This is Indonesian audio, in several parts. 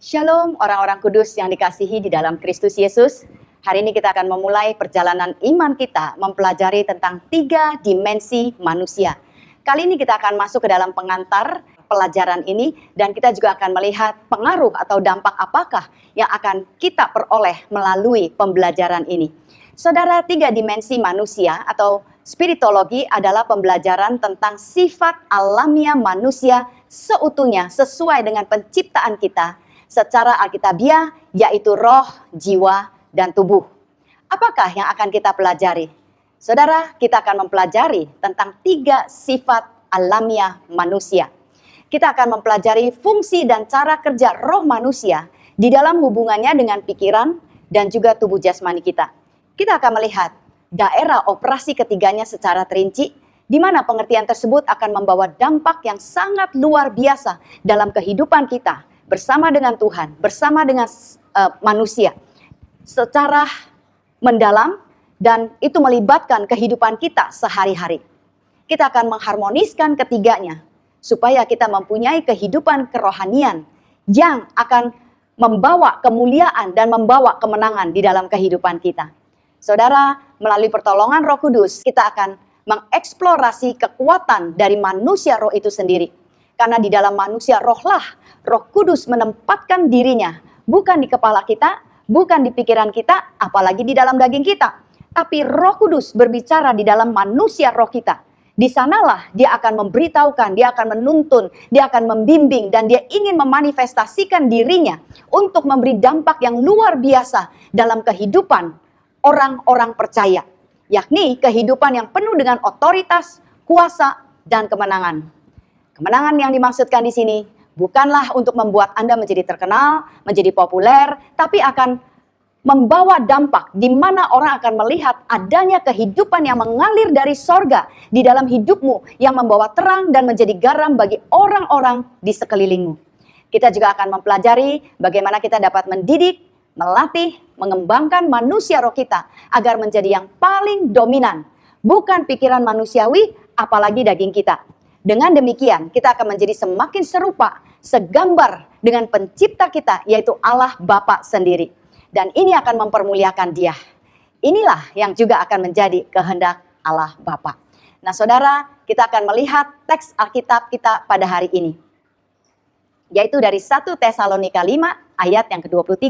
Shalom orang-orang kudus yang dikasihi di dalam Kristus Yesus. Hari ini kita akan memulai perjalanan iman kita mempelajari tentang 3 dimensi manusia. Kali ini kita akan masuk ke dalam pengantar pelajaran ini dan kita juga akan melihat pengaruh atau dampak apakah yang akan kita peroleh melalui pembelajaran ini. Saudara, 3 dimensi manusia atau spiritologi adalah pembelajaran tentang sifat alamiah manusia seutuhnya sesuai dengan penciptaan kita secara alkitabiah, yaitu roh, jiwa, dan tubuh. Apakah yang akan kita pelajari? Saudara, kita akan mempelajari tentang 3 sifat alamiah manusia. Kita akan mempelajari fungsi dan cara kerja roh manusia di dalam hubungannya dengan pikiran dan juga tubuh jasmani kita. Kita akan melihat daerah operasi ketiganya secara terinci, di mana pengertian tersebut akan membawa dampak yang sangat luar biasa dalam kehidupan kita, bersama dengan Tuhan, bersama dengan manusia secara mendalam, dan itu melibatkan kehidupan kita sehari-hari. Kita akan mengharmoniskan ketiganya supaya kita mempunyai kehidupan kerohanian yang akan membawa kemuliaan dan membawa kemenangan di dalam kehidupan kita. Saudara, melalui pertolongan Roh Kudus, kita akan mengeksplorasi kekuatan dari manusia roh itu sendiri. Karena di dalam manusia rohlah Roh Kudus menempatkan dirinya, bukan di kepala kita, bukan di pikiran kita, apalagi di dalam daging kita. Tapi Roh Kudus berbicara di dalam manusia roh kita. Di sanalah dia akan memberitahukan, dia akan menuntun, dia akan membimbing, dan dia ingin memanifestasikan dirinya untuk memberi dampak yang luar biasa dalam kehidupan orang-orang percaya. Yakni kehidupan yang penuh dengan otoritas, kuasa, dan kemenangan. Kemenangan yang dimaksudkan di sini bukanlah untuk membuat Anda menjadi terkenal, menjadi populer, tapi akan membawa dampak di mana orang akan melihat adanya kehidupan yang mengalir dari sorga di dalam hidupmu, yang membawa terang dan menjadi garam bagi orang-orang di sekelilingmu. Kita juga akan mempelajari bagaimana kita dapat mendidik, melatih, mengembangkan manusia roh kita agar menjadi yang paling dominan, bukan pikiran manusiawi, apalagi daging kita. Dengan demikian, kita akan menjadi semakin serupa, segambar dengan pencipta kita, yaitu Allah Bapa sendiri. Dan ini akan mempermuliakan Dia. Inilah yang juga akan menjadi kehendak Allah Bapa. Nah, saudara, kita akan melihat teks Alkitab kita pada hari ini, yaitu dari 1 Tesalonika 5 ayat yang ke-23.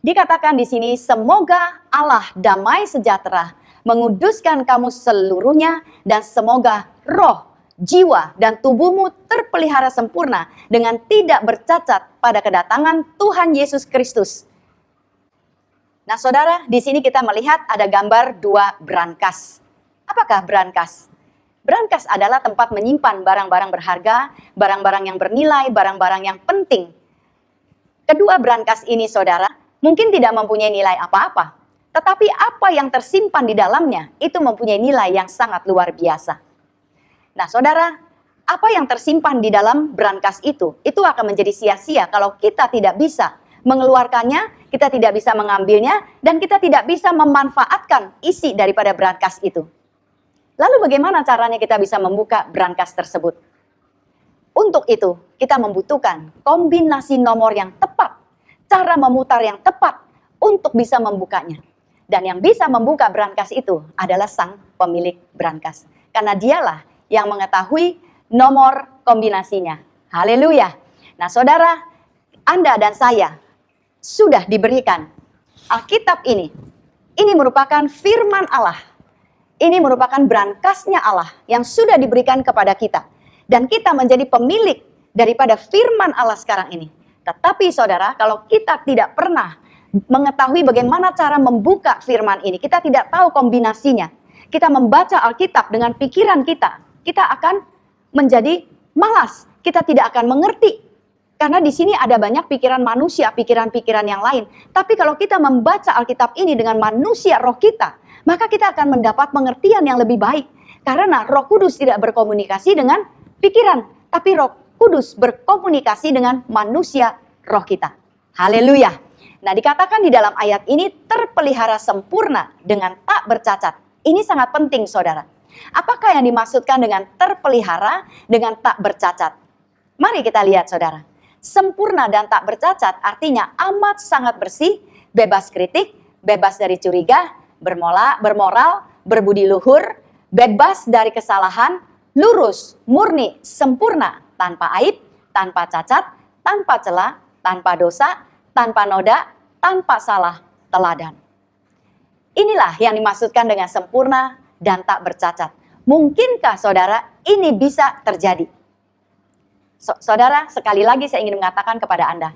Dikatakan di sini, semoga Allah damai sejahtera menguduskan kamu seluruhnya, dan semoga roh, jiwa, dan tubuhmu terpelihara sempurna dengan tidak bercacat pada kedatangan Tuhan Yesus Kristus. Nah, saudara, di sini kita melihat ada gambar 2 brankas. Apakah brankas? Brankas adalah tempat menyimpan barang-barang berharga, barang-barang yang bernilai, barang-barang yang penting. Kedua brankas ini, saudara, mungkin tidak mempunyai nilai apa-apa, tetapi apa yang tersimpan di dalamnya itu mempunyai nilai yang sangat luar biasa. Nah, saudara, apa yang tersimpan di dalam brankas itu akan menjadi sia-sia kalau kita tidak bisa mengeluarkannya, kita tidak bisa mengambilnya, dan kita tidak bisa memanfaatkan isi daripada brankas itu. Lalu bagaimana caranya kita bisa membuka brankas tersebut? Untuk itu, kita membutuhkan kombinasi nomor yang tepat, cara memutar yang tepat untuk bisa membukanya. Dan yang bisa membuka brankas itu adalah sang pemilik brankas. Karena dialah yang mengetahui nomor kombinasinya. Haleluya. Nah, saudara, Anda dan saya sudah diberikan Alkitab ini. Ini merupakan firman Allah. Ini merupakan brankasnya Allah yang sudah diberikan kepada kita. Dan kita menjadi pemilik daripada firman Allah sekarang ini. Tetapi saudara, kalau kita tidak pernah mengetahui bagaimana cara membuka firman ini, kita tidak tahu kombinasinya, kita membaca Alkitab dengan pikiran kita akan menjadi malas, kita tidak akan mengerti. Karena di sini ada banyak pikiran manusia, pikiran-pikiran yang lain. Tapi kalau kita membaca Alkitab ini dengan manusia roh kita, maka kita akan mendapat pengertian yang lebih baik. Karena Roh Kudus tidak berkomunikasi dengan pikiran, tapi Roh Kudus berkomunikasi dengan manusia roh kita. Haleluya. Nah, dikatakan di dalam ayat ini terpelihara sempurna dengan tak bercacat. Ini sangat penting, saudara. Apakah yang dimaksudkan dengan terpelihara dengan tak bercacat? Mari kita lihat, saudara. Sempurna dan tak bercacat artinya amat sangat bersih, bebas kritik, bebas dari curiga, bermoral, berbudi luhur, bebas dari kesalahan, lurus, murni, sempurna, tanpa aib, tanpa cacat, tanpa celah, tanpa dosa, tanpa noda, tanpa salah teladan. Inilah yang dimaksudkan dengan sempurna dan tak bercacat. Mungkinkah saudara ini bisa terjadi? Saudara, sekali lagi saya ingin mengatakan kepada Anda,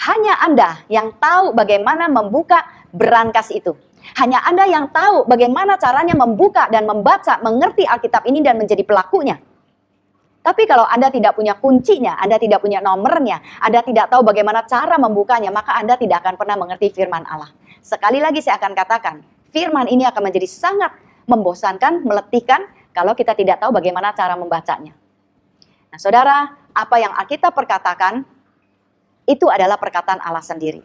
hanya Anda yang tahu bagaimana membuka berangkas itu. Hanya Anda yang tahu bagaimana caranya membuka dan membaca, mengerti Alkitab ini dan menjadi pelakunya. Tapi kalau Anda tidak punya kuncinya, Anda tidak punya nomornya, Anda tidak tahu bagaimana cara membukanya, maka Anda tidak akan pernah mengerti firman Allah. Sekali lagi saya akan katakan, firman ini akan menjadi sangat membosankan, meletihkan kalau kita tidak tahu bagaimana cara membacanya. Nah, saudara, apa yang Alkitab perkatakan itu adalah perkataan Allah sendiri.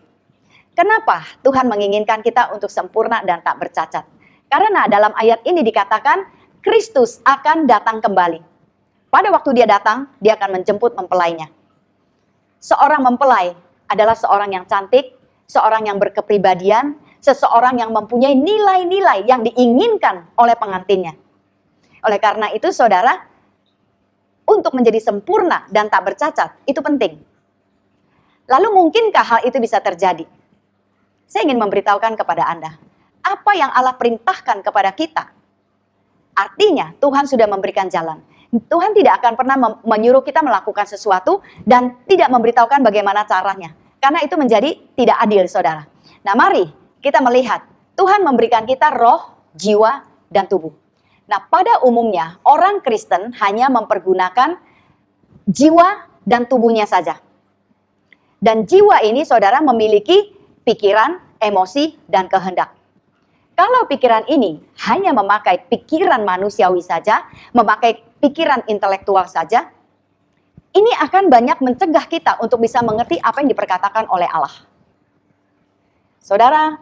Kenapa Tuhan menginginkan kita untuk sempurna dan tak bercacat? Karena dalam ayat ini dikatakan Kristus akan datang kembali. Pada waktu dia datang, dia akan menjemput mempelainya. Seorang mempelai adalah seorang yang cantik, seorang yang berkepribadian, seseorang yang mempunyai nilai-nilai yang diinginkan oleh pengantinnya. Oleh karena itu, saudara, untuk menjadi sempurna dan tak bercacat, itu penting. Lalu mungkinkah hal itu bisa terjadi? Saya ingin memberitahukan kepada Anda, apa yang Allah perintahkan kepada kita, artinya Tuhan sudah memberikan jalan. Tuhan tidak akan pernah menyuruh kita melakukan sesuatu dan tidak memberitahukan bagaimana caranya. Karena itu menjadi tidak adil, saudara. Nah, mari kita melihat, Tuhan memberikan kita roh, jiwa, dan tubuh. Nah, pada umumnya orang Kristen hanya mempergunakan jiwa dan tubuhnya saja. Dan jiwa ini, saudara, memiliki pikiran, emosi, dan kehendak. Kalau pikiran ini hanya memakai pikiran manusiawi saja, memakai pikiran intelektual saja, ini akan banyak mencegah kita untuk bisa mengerti apa yang diperkatakan oleh Allah. Saudara,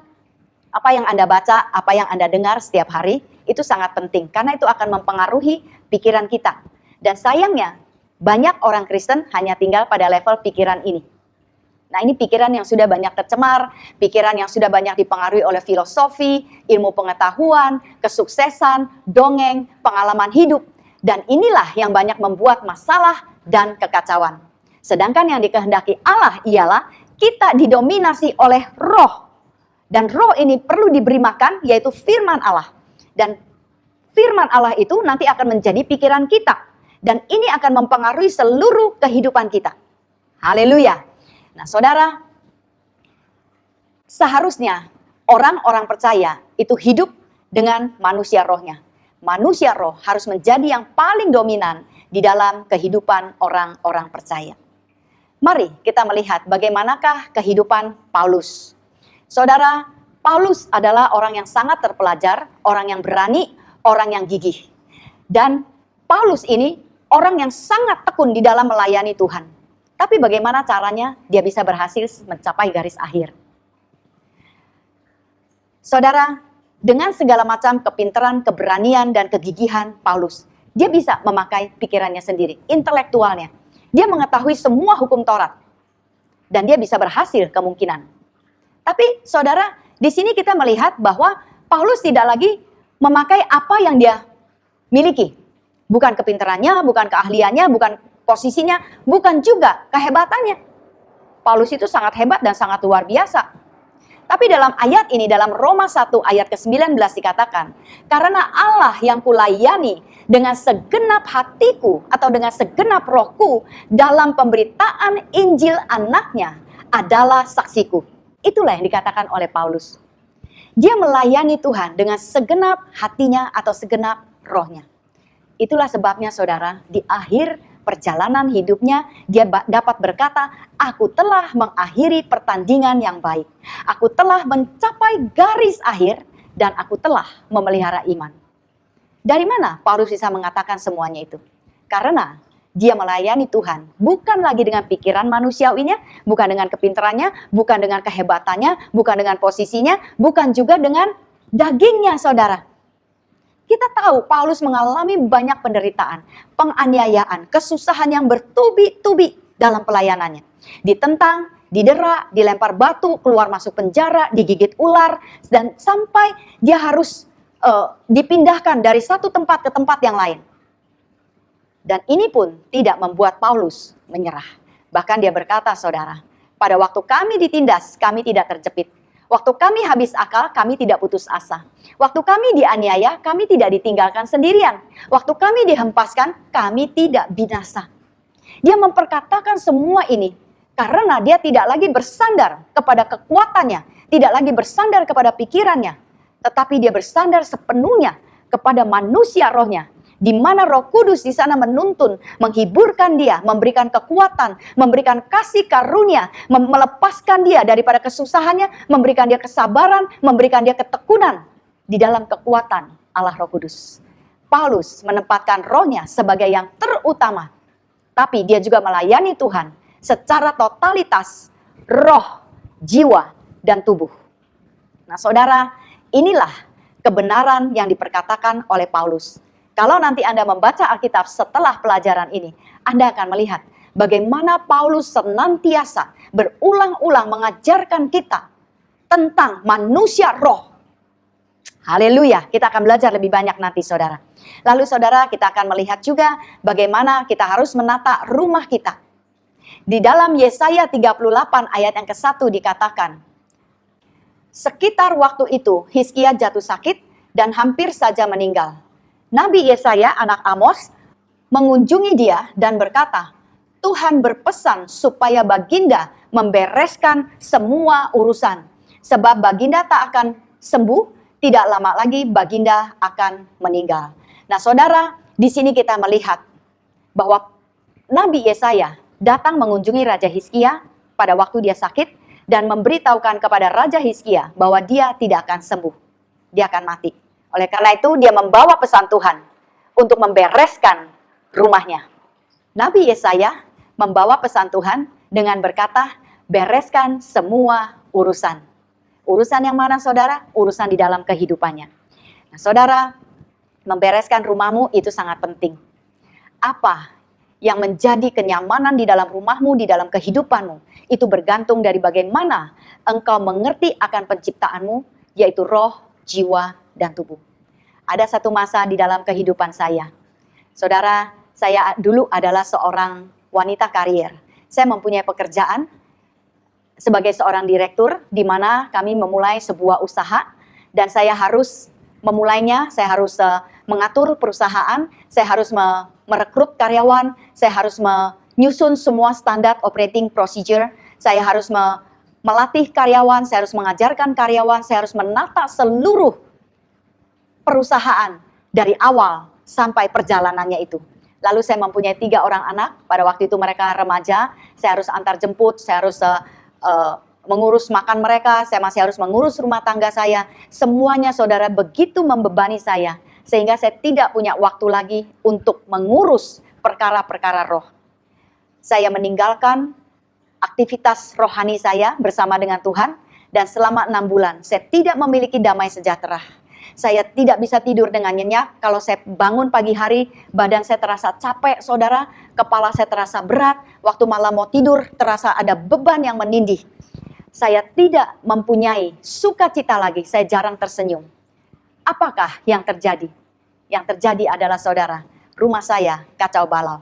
apa yang Anda baca, apa yang Anda dengar setiap hari, itu sangat penting. Karena itu akan mempengaruhi pikiran kita. Dan sayangnya, banyak orang Kristen hanya tinggal pada level pikiran ini. Nah, ini pikiran yang sudah banyak tercemar, pikiran yang sudah banyak dipengaruhi oleh filosofi, ilmu pengetahuan, kesuksesan, dongeng, pengalaman hidup. Dan inilah yang banyak membuat masalah dan kekacauan. Sedangkan yang dikehendaki Allah ialah kita didominasi oleh roh. Dan roh ini perlu diberi makan, yaitu firman Allah. Dan firman Allah itu nanti akan menjadi pikiran kita. Dan ini akan mempengaruhi seluruh kehidupan kita. Haleluya. Nah, saudara, seharusnya orang-orang percaya itu hidup dengan manusia rohnya. Manusia roh harus menjadi yang paling dominan di dalam kehidupan orang-orang percaya. Mari kita melihat bagaimanakah kehidupan Paulus. Saudara, Paulus adalah orang yang sangat terpelajar, orang yang berani, orang yang gigih. Dan Paulus ini orang yang sangat tekun di dalam melayani Tuhan. Tapi bagaimana caranya dia bisa berhasil mencapai garis akhir? Saudara, dengan segala macam kepintaran, keberanian, dan kegigihan Paulus, dia bisa memakai pikirannya sendiri, intelektualnya. Dia mengetahui semua hukum Taurat. Dan dia bisa berhasil kemungkinan. Tapi saudara, di sini kita melihat bahwa Paulus tidak lagi memakai apa yang dia miliki. Bukan kepintarannya, bukan keahliannya, bukan posisinya, bukan juga kehebatannya. Paulus itu sangat hebat dan sangat luar biasa. Tapi dalam ayat ini, dalam Roma 1 ayat ke-19 dikatakan, karena Allah yang kulayani dengan segenap hatiku atau dengan segenap rohku dalam pemberitaan Injil anaknya adalah saksiku. Itulah yang dikatakan oleh Paulus. Dia melayani Tuhan dengan segenap hatinya atau segenap rohnya. Itulah sebabnya saudara, di akhir perjalanan hidupnya, dia dapat berkata, aku telah mengakhiri pertandingan yang baik. Aku telah mencapai garis akhir dan aku telah memelihara iman. Dari mana Paulus bisa mengatakan semuanya itu? Karena dia melayani Tuhan, bukan lagi dengan pikiran manusiawinya, bukan dengan kepintarannya, bukan dengan kehebatannya, bukan dengan posisinya, bukan juga dengan dagingnya, saudara. Kita tahu Paulus mengalami banyak penderitaan, penganiayaan, kesusahan yang bertubi-tubi. dalam pelayanannya. Ditentang, didera, dilempar batu, keluar masuk penjara, digigit ular, dan sampai dia harus dipindahkan dari satu tempat ke tempat yang lain. Dan ini pun tidak membuat Paulus menyerah. Bahkan dia berkata, saudara, pada waktu kami ditindas, kami tidak terjepit. Waktu kami habis akal, kami tidak putus asa. Waktu kami dianiaya, kami tidak ditinggalkan sendirian. Waktu kami dihempaskan, kami tidak binasa. Dia memperkatakan semua ini karena dia tidak lagi bersandar kepada kekuatannya, tidak lagi bersandar kepada pikirannya, tetapi dia bersandar sepenuhnya kepada manusia rohnya, di mana Roh Kudus di sana menuntun, menghiburkan dia, memberikan kekuatan, memberikan kasih karunia, melepaskan dia daripada kesusahannya, memberikan dia kesabaran, memberikan dia ketekunan di dalam kekuatan Allah Roh Kudus. Paulus menempatkan rohnya sebagai yang terutama, tapi dia juga melayani Tuhan secara totalitas, roh, jiwa, dan tubuh. Nah, saudara, inilah kebenaran yang diperkatakan oleh Paulus. Kalau nanti Anda membaca Alkitab setelah pelajaran ini, Anda akan melihat bagaimana Paulus senantiasa berulang-ulang mengajarkan kita tentang manusia roh. Haleluya, kita akan belajar lebih banyak nanti, saudara. Lalu saudara, kita akan melihat juga bagaimana kita harus menata rumah kita. Di dalam Yesaya 38 ayat yang ke-1 dikatakan, sekitar waktu itu Hizkia jatuh sakit dan hampir saja meninggal. Nabi Yesaya, anak Amos, mengunjungi dia dan berkata, Tuhan berpesan supaya Baginda membereskan semua urusan. Sebab Baginda tak akan sembuh, tidak lama lagi Baginda akan meninggal. Nah, saudara, di sini kita melihat bahwa Nabi Yesaya datang mengunjungi Raja Hizkia pada waktu dia sakit dan memberitahukan kepada Raja Hizkia bahwa dia tidak akan sembuh. Dia akan mati. Oleh karena itu dia membawa pesan Tuhan untuk membereskan rumahnya. Nabi Yesaya membawa pesan Tuhan dengan berkata, bereskan semua urusan. Urusan yang mana, saudara? Urusan di dalam kehidupannya. Nah, saudara, membereskan rumahmu itu sangat penting. Apa yang menjadi kenyamanan di dalam rumahmu, di dalam kehidupanmu, itu bergantung dari bagaimana engkau mengerti akan penciptaanmu, yaitu roh, jiwa, dan tubuh. Ada satu masa di dalam kehidupan saya. Saudara, saya dulu adalah seorang wanita karier. Saya mempunyai pekerjaan sebagai seorang direktur, di mana kami memulai sebuah usaha, dan saya harus memulainya, saya harus mengatur perusahaan, saya harus merekrut karyawan, saya harus menyusun semua standar operating procedure, saya harus melatih karyawan, saya harus mengajarkan karyawan, saya harus menata seluruh perusahaan dari awal sampai perjalanannya itu. Lalu saya mempunyai 3 orang anak, pada waktu itu mereka remaja, saya harus antar jemput, saya harus mengurus makan mereka, saya masih harus mengurus rumah tangga saya. Semuanya, saudara, begitu membebani saya, sehingga saya tidak punya waktu lagi untuk mengurus perkara-perkara roh. Saya meninggalkan aktivitas rohani saya bersama dengan Tuhan, dan selama 6 bulan saya tidak memiliki damai sejahtera. Saya tidak bisa tidur dengan nyenyak. Kalau saya bangun pagi hari, badan saya terasa capek, saudara. Kepala saya terasa berat. Waktu malam mau tidur, terasa ada beban yang menindih. Saya tidak mempunyai sukacita lagi. Saya jarang tersenyum. Apakah yang terjadi? Yang terjadi adalah, saudara, rumah saya kacau balau.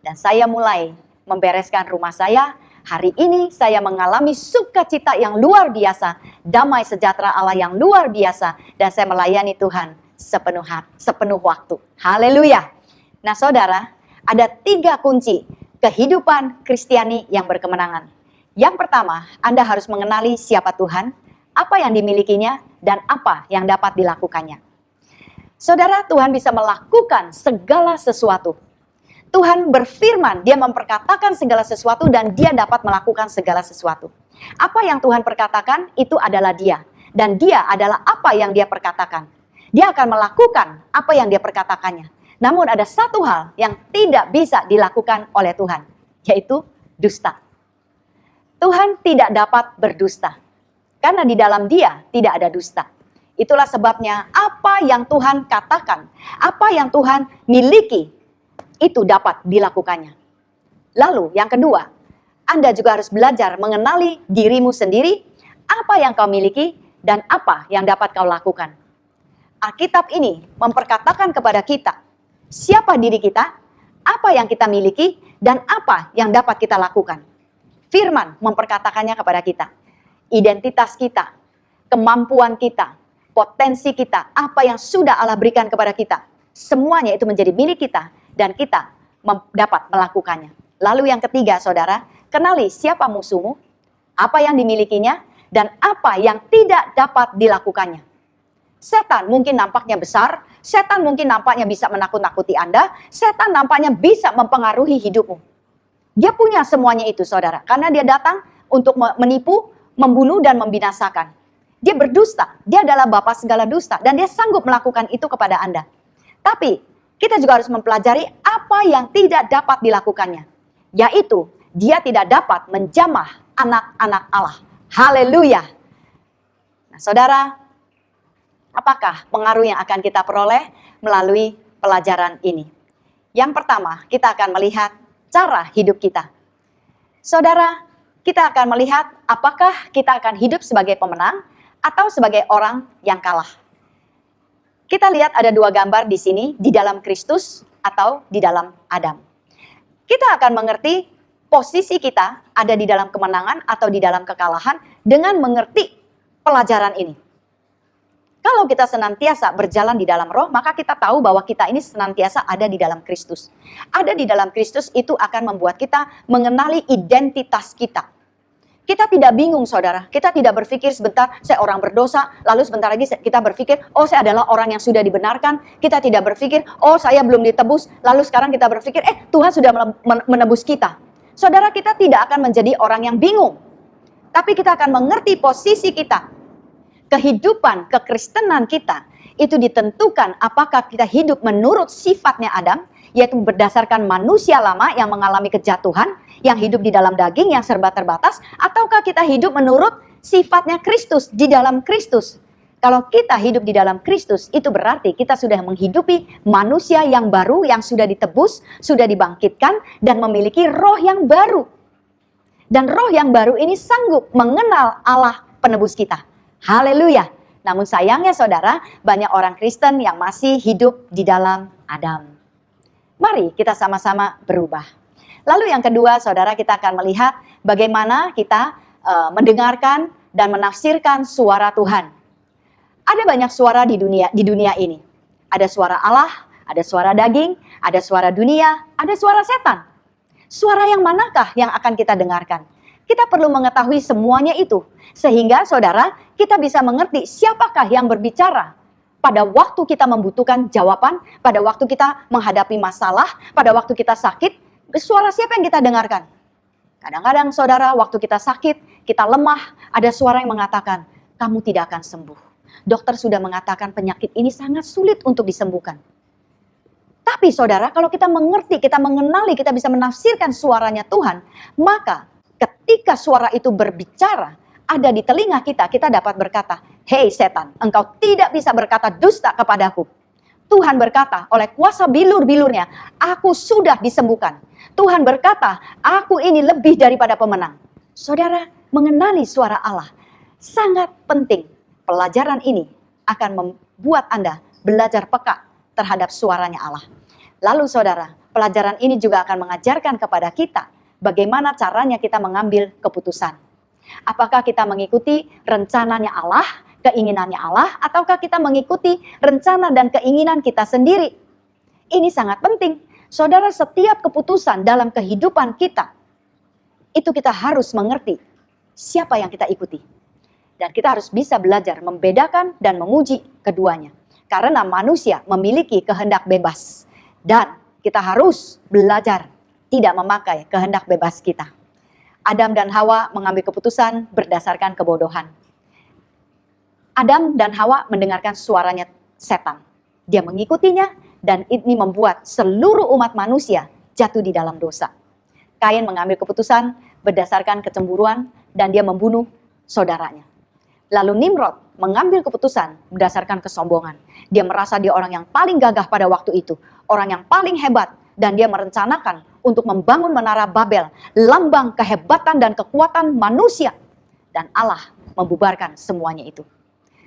Dan saya mulai membereskan rumah saya. Hari ini saya mengalami sukacita yang luar biasa, damai sejahtera Allah yang luar biasa, dan saya melayani Tuhan sepenuh hati, sepenuh waktu. Haleluya. Nah, saudara, ada 3 kunci kehidupan Kristiani yang berkemenangan. Yang pertama, Anda harus mengenali siapa Tuhan, apa yang dimilikinya, dan apa yang dapat dilakukannya. Saudara, Tuhan bisa melakukan segala sesuatu. Tuhan berfirman, dia memperkatakan segala sesuatu dan dia dapat melakukan segala sesuatu. Apa yang Tuhan perkatakan itu adalah dia. Dan dia adalah apa yang dia perkatakan. Dia akan melakukan apa yang dia perkatakannya. Namun ada satu hal yang tidak bisa dilakukan oleh Tuhan, yaitu dusta. Tuhan tidak dapat berdusta. Karena di dalam dia tidak ada dusta. Itulah sebabnya apa yang Tuhan katakan, apa yang Tuhan miliki, itu dapat dilakukannya. Lalu yang kedua, Anda juga harus belajar mengenali dirimu sendiri, apa yang kau miliki dan apa yang dapat kau lakukan. Alkitab ini memperkatakan kepada kita, siapa diri kita, apa yang kita miliki, dan apa yang dapat kita lakukan. Firman memperkatakannya kepada kita. Identitas kita, kemampuan kita, potensi kita, apa yang sudah Allah berikan kepada kita. Semuanya itu menjadi milik kita dan kita dapat melakukannya. Lalu yang ketiga, saudara, kenali siapa musuhmu, apa yang dimilikinya, dan apa yang tidak dapat dilakukannya. Setan mungkin nampaknya besar, setan mungkin nampaknya bisa menakut-nakuti Anda, setan nampaknya bisa mempengaruhi hidupmu. Dia punya semuanya itu, saudara, karena dia datang untuk menipu, membunuh, dan membinasakan. Dia berdusta, dia adalah bapa segala dusta, dan dia sanggup melakukan itu kepada Anda. Tapi kita juga harus mempelajari apa yang tidak dapat dilakukannya, yaitu dia tidak dapat menjamah anak-anak Allah. Haleluya. Nah, saudara, apakah pengaruh yang akan kita peroleh melalui pelajaran ini? Yang pertama, kita akan melihat cara hidup kita. Saudara, kita akan melihat apakah kita akan hidup sebagai pemenang atau sebagai orang yang kalah. Kita lihat ada dua gambar di sini, di dalam Kristus atau di dalam Adam. Kita akan mengerti posisi kita ada di dalam kemenangan atau di dalam kekalahan dengan mengerti pelajaran ini. Kalau kita senantiasa berjalan di dalam roh, maka kita tahu bahwa kita ini senantiasa ada di dalam Kristus. Ada di dalam Kristus itu akan membuat kita mengenali identitas kita. Kita tidak bingung, saudara. Kita tidak berpikir sebentar, saya orang berdosa, lalu sebentar lagi kita berpikir, oh saya adalah orang yang sudah dibenarkan. Kita tidak berpikir, oh saya belum ditebus, lalu sekarang kita berpikir, Tuhan sudah menebus kita. Saudara, kita tidak akan menjadi orang yang bingung. Tapi kita akan mengerti posisi kita. Kehidupan kekristenan kita itu ditentukan apakah kita hidup menurut sifatnya Adam, yaitu berdasarkan manusia lama yang mengalami kejatuhan, yang hidup di dalam daging yang serba terbatas, ataukah kita hidup menurut sifatnya Kristus, di dalam Kristus. Kalau kita hidup di dalam Kristus, itu berarti kita sudah menghidupi manusia yang baru, yang sudah ditebus, sudah dibangkitkan, dan memiliki roh yang baru. Dan roh yang baru ini sanggup mengenal Allah penebus kita. Haleluya. Namun sayangnya saudara, banyak orang Kristen yang masih hidup di dalam Adam. Mari kita sama-sama berubah. Lalu yang kedua, saudara, kita akan melihat bagaimana kita mendengarkan dan menafsirkan suara Tuhan. Ada banyak suara di dunia ini. Ada suara Allah, ada suara daging, ada suara dunia, ada suara setan. Suara yang manakah yang akan kita dengarkan? Kita perlu mengetahui semuanya itu, sehingga saudara, kita bisa mengerti siapakah yang berbicara pada waktu kita membutuhkan jawaban, pada waktu kita menghadapi masalah, pada waktu kita sakit, suara siapa yang kita dengarkan? Kadang-kadang saudara, waktu kita sakit, kita lemah, ada suara yang mengatakan, kamu tidak akan sembuh. Dokter sudah mengatakan penyakit ini sangat sulit untuk disembuhkan. Tapi saudara, kalau kita mengerti, kita mengenali, kita bisa menafsirkan suaranya Tuhan, maka ketika suara itu berbicara, ada di telinga kita, kita dapat berkata, hei setan, engkau tidak bisa berkata dusta kepadaku. Tuhan berkata, oleh kuasa bilur-bilurnya, aku sudah disembuhkan. Tuhan berkata, aku ini lebih daripada pemenang. Saudara, mengenali suara Allah sangat penting. Pelajaran ini akan membuat Anda belajar peka terhadap suaranya Allah. Lalu saudara, pelajaran ini juga akan mengajarkan kepada kita bagaimana caranya kita mengambil keputusan. Apakah kita mengikuti rencananya Allah, keinginannya Allah, ataukah kita mengikuti rencana dan keinginan kita sendiri? Ini sangat penting. Saudara, setiap keputusan dalam kehidupan kita, itu kita harus mengerti siapa yang kita ikuti. Dan kita harus bisa belajar membedakan dan menguji keduanya. Karena manusia memiliki kehendak bebas. Dan kita harus belajar tidak memakai kehendak bebas kita. Adam dan Hawa mengambil keputusan berdasarkan kebodohan. Adam dan Hawa mendengarkan suaranya setan. Dia mengikutinya dan ini membuat seluruh umat manusia jatuh di dalam dosa. Kain mengambil keputusan berdasarkan kecemburuan dan dia membunuh saudaranya. Lalu Nimrod mengambil keputusan berdasarkan kesombongan. Dia merasa dia orang yang paling gagah pada waktu itu, orang yang paling hebat, dan dia merencanakan untuk membangun menara Babel, lambang kehebatan dan kekuatan manusia. Dan Allah membubarkan semuanya itu.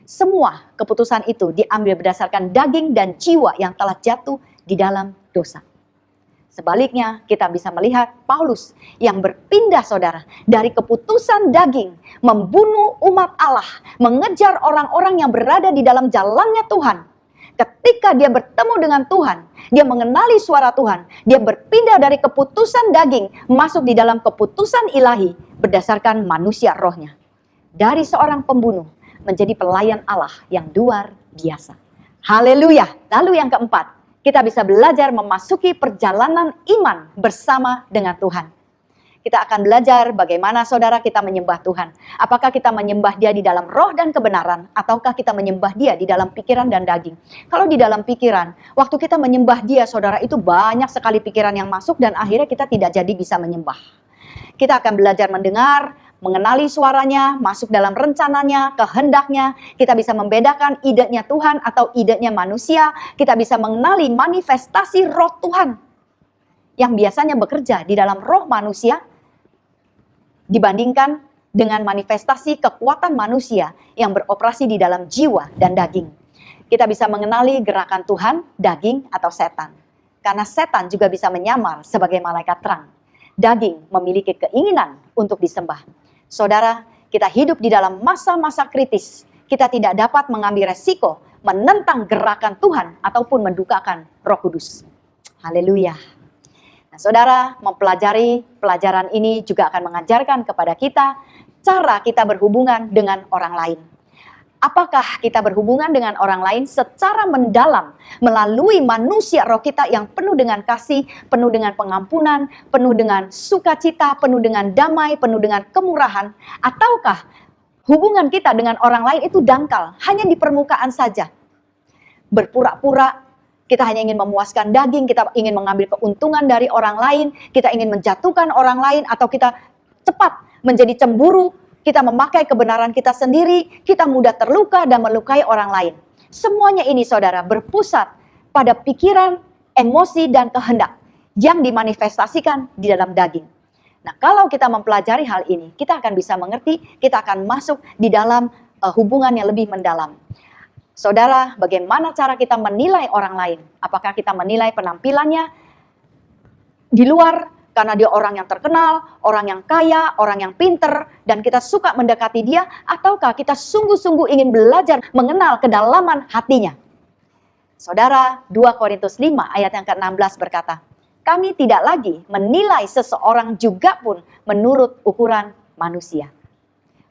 Semua keputusan itu diambil berdasarkan daging dan jiwa yang telah jatuh di dalam dosa. Sebaliknya, kita bisa melihat Paulus yang berpindah, saudara, dari keputusan daging, membunuh umat Allah, mengejar orang-orang yang berada di dalam jalannya Tuhan. Ketika dia bertemu dengan Tuhan, dia mengenali suara Tuhan, dia berpindah dari keputusan daging, masuk di dalam keputusan ilahi, berdasarkan manusia rohnya. Dari seorang pembunuh, menjadi pelayan Allah yang luar biasa. Haleluya. Lalu yang keempat, kita bisa belajar memasuki perjalanan iman bersama dengan Tuhan. Kita akan belajar bagaimana saudara kita menyembah Tuhan. Apakah kita menyembah Dia di dalam roh dan kebenaran, ataukah kita menyembah Dia di dalam pikiran dan daging. Kalau di dalam pikiran, waktu kita menyembah Dia, saudara, itu banyak sekali pikiran yang masuk dan akhirnya kita tidak jadi bisa menyembah. Kita akan belajar mendengar, mengenali suaranya, masuk dalam rencananya, kehendaknya. Kita bisa membedakan idenya Tuhan atau idenya manusia. Kita bisa mengenali manifestasi roh Tuhan yang biasanya bekerja di dalam roh manusia dibandingkan dengan manifestasi kekuatan manusia yang beroperasi di dalam jiwa dan daging. Kita bisa mengenali gerakan Tuhan, daging, atau setan. Karena setan juga bisa menyamar sebagai malaikat terang. Daging memiliki keinginan untuk disembah. Saudara, kita hidup di dalam masa-masa kritis. Kita tidak dapat mengambil resiko menentang gerakan Tuhan ataupun mendukakan Roh Kudus. Haleluya. Nah, saudara, mempelajari pelajaran ini juga akan mengajarkan kepada kita cara kita berhubungan dengan orang lain. Apakah kita berhubungan dengan orang lain secara mendalam melalui manusia roh kita yang penuh dengan kasih, penuh dengan pengampunan, penuh dengan sukacita, penuh dengan damai, penuh dengan kemurahan, ataukah hubungan kita dengan orang lain itu dangkal, hanya di permukaan saja. Berpura-pura kita hanya ingin memuaskan daging, kita ingin mengambil keuntungan dari orang lain, kita ingin menjatuhkan orang lain, atau kita cepat menjadi cemburu. Kita memakai kebenaran kita sendiri, kita mudah terluka dan melukai orang lain. Semuanya ini, saudara, berpusat pada pikiran, emosi, dan kehendak yang dimanifestasikan di dalam daging. Nah, kalau kita mempelajari hal ini, kita akan bisa mengerti, kita akan masuk di dalam hubungan yang lebih mendalam. Saudara, bagaimana cara kita menilai orang lain? Apakah kita menilai penampilannya di luar, karena dia orang yang terkenal, orang yang kaya, orang yang pinter, dan kita suka mendekati dia, ataukah kita sungguh-sungguh ingin belajar mengenal kedalaman hatinya? Saudara, 2 Korintus 5 ayat yang ke-16 berkata, kami tidak lagi menilai seseorang juga pun menurut ukuran manusia.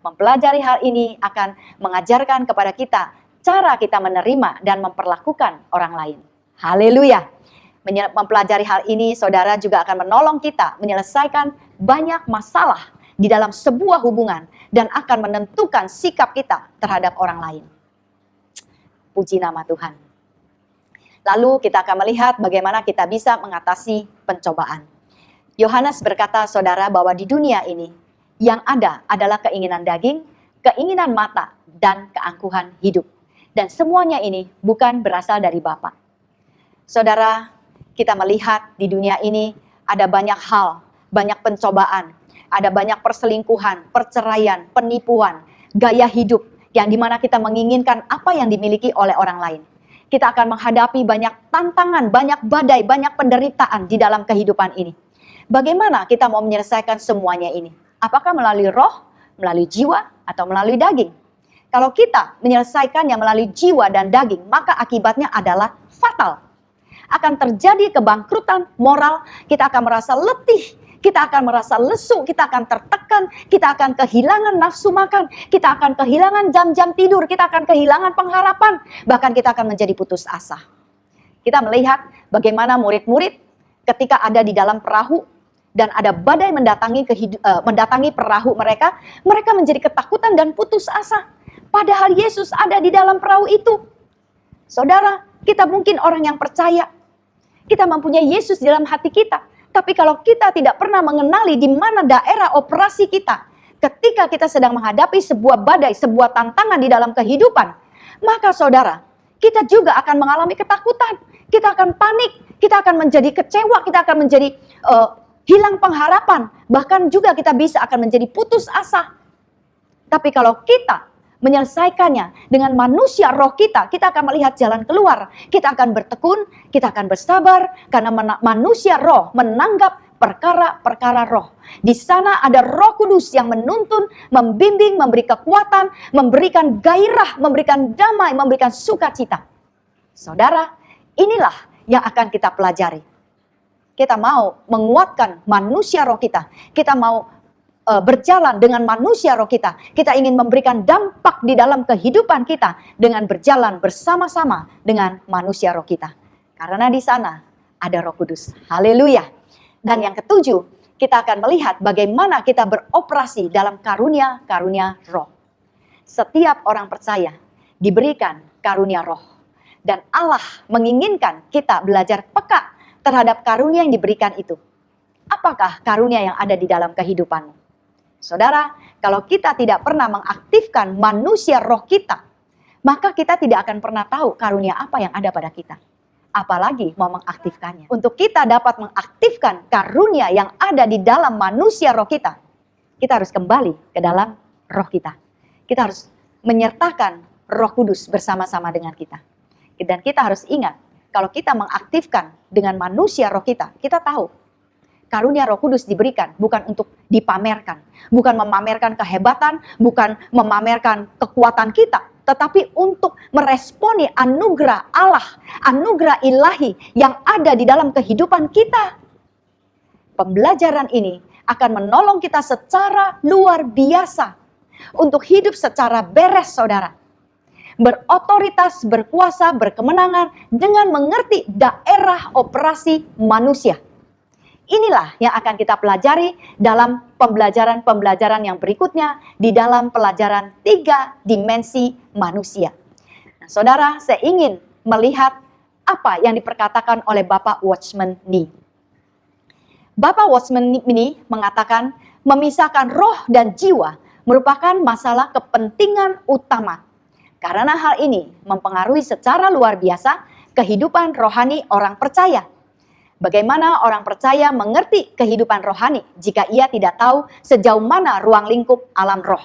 Mempelajari hal ini akan mengajarkan kepada kita cara kita menerima dan memperlakukan orang lain. Haleluya. Mempelajari hal ini, saudara, juga akan menolong kita menyelesaikan banyak masalah di dalam sebuah hubungan dan akan menentukan sikap kita terhadap orang lain. Puji nama Tuhan. Lalu kita akan melihat bagaimana kita bisa mengatasi pencobaan. Yohanes berkata, saudara, bahwa di dunia ini yang ada adalah keinginan daging, keinginan mata, dan keangkuhan hidup. Dan semuanya ini bukan berasal dari Bapa. Saudara, kita melihat di dunia ini ada banyak hal, banyak pencobaan, ada banyak perselingkuhan, perceraian, penipuan, gaya hidup yang dimana kita menginginkan apa yang dimiliki oleh orang lain. Kita akan menghadapi banyak tantangan, banyak badai, banyak penderitaan di dalam kehidupan ini. Bagaimana kita mau menyelesaikan semuanya ini? Apakah melalui roh, melalui jiwa, atau melalui daging? Kalau kita menyelesaikannya melalui jiwa dan daging, maka akibatnya adalah fatal. Akan terjadi kebangkrutan moral, kita akan merasa letih, kita akan merasa lesu, kita akan tertekan, kita akan kehilangan nafsu makan, kita akan kehilangan jam-jam tidur, kita akan kehilangan pengharapan, bahkan kita akan menjadi putus asa. Kita melihat bagaimana murid-murid ketika ada di dalam perahu dan ada badai mendatangi perahu mereka, mereka menjadi ketakutan dan putus asa. Padahal Yesus ada di dalam perahu itu. Saudara, kita mungkin orang yang percaya, kita mempunyai Yesus di dalam hati kita. Tapi kalau kita tidak pernah mengenali di mana daerah operasi kita, ketika kita sedang menghadapi sebuah badai, sebuah tantangan di dalam kehidupan, maka saudara, kita juga akan mengalami ketakutan. Kita akan panik, kita akan menjadi kecewa, kita akan menjadi hilang pengharapan, bahkan juga kita bisa akan menjadi putus asa. Tapi kalau kita menyelesaikannya dengan manusia roh kita akan melihat jalan keluar. Kita akan bertekun, kita akan bersabar, karena manusia roh menanggap perkara-perkara roh. Di sana ada Roh Kudus yang menuntun, membimbing, memberi kekuatan, memberikan gairah, memberikan damai, memberikan sukacita. Saudara, inilah yang akan kita pelajari. Kita mau menguatkan manusia roh kita. Kita mau berjalan dengan manusia roh kita. Kita ingin memberikan dampak di dalam kehidupan kita dengan berjalan bersama-sama dengan manusia roh kita. Karena di sana ada Roh Kudus. Haleluya. Dan yang ketujuh, kita akan melihat bagaimana kita beroperasi dalam karunia-karunia roh. Setiap orang percaya diberikan karunia roh. Dan Allah menginginkan kita belajar peka terhadap karunia yang diberikan itu. Apakah karunia yang ada di dalam kehidupanmu? Saudara, kalau kita tidak pernah mengaktifkan manusia roh kita, maka kita tidak akan pernah tahu karunia apa yang ada pada kita. Apalagi mau mengaktifkannya. Untuk kita dapat mengaktifkan karunia yang ada di dalam manusia roh kita harus kembali ke dalam roh kita. Kita harus menyertakan Roh Kudus bersama-sama dengan kita. Dan kita harus ingat, kalau kita mengaktifkan dengan manusia roh kita tahu karunia Roh Kudus diberikan bukan untuk dipamerkan, bukan memamerkan kehebatan, bukan memamerkan kekuatan kita, tetapi untuk meresponi anugerah Allah, anugerah ilahi yang ada di dalam kehidupan kita. Pembelajaran ini akan menolong kita secara luar biasa untuk hidup secara beres, saudara. Berotoritas, berkuasa, berkemenangan dengan mengerti daerah operasi manusia. Inilah yang akan kita pelajari dalam pembelajaran-pembelajaran yang berikutnya di dalam pelajaran 3 dimensi manusia. Nah, saudara, saya ingin melihat apa yang diperkatakan oleh Bapak Watchman Nee. Bapak Watchman Nee mengatakan memisahkan roh dan jiwa merupakan masalah kepentingan utama. Karena hal ini mempengaruhi secara luar biasa kehidupan rohani orang percaya. Bagaimana orang percaya mengerti kehidupan rohani jika ia tidak tahu sejauh mana ruang lingkup alam roh?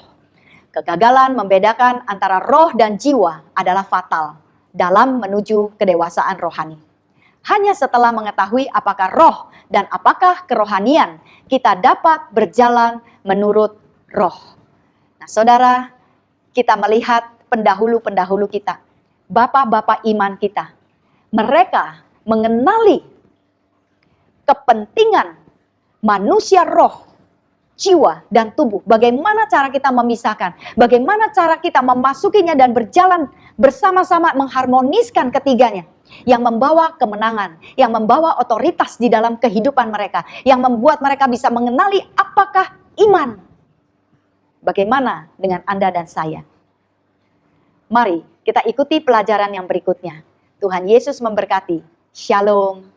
Kegagalan membedakan antara roh dan jiwa adalah fatal dalam menuju kedewasaan rohani. Hanya setelah mengetahui apakah roh dan apakah kerohanian, kita dapat berjalan menurut roh. Nah, saudara, kita melihat pendahulu-pendahulu kita, bapak-bapak iman kita. Mereka mengenali kepentingan manusia roh, jiwa, dan tubuh. Bagaimana cara kita memisahkan, bagaimana cara kita memasukinya dan berjalan bersama-sama mengharmoniskan ketiganya. Yang membawa kemenangan, yang membawa otoritas di dalam kehidupan mereka, yang membuat mereka bisa mengenali apakah iman. Bagaimana dengan Anda dan saya? Mari kita ikuti pelajaran yang berikutnya. Tuhan Yesus memberkati. Shalom.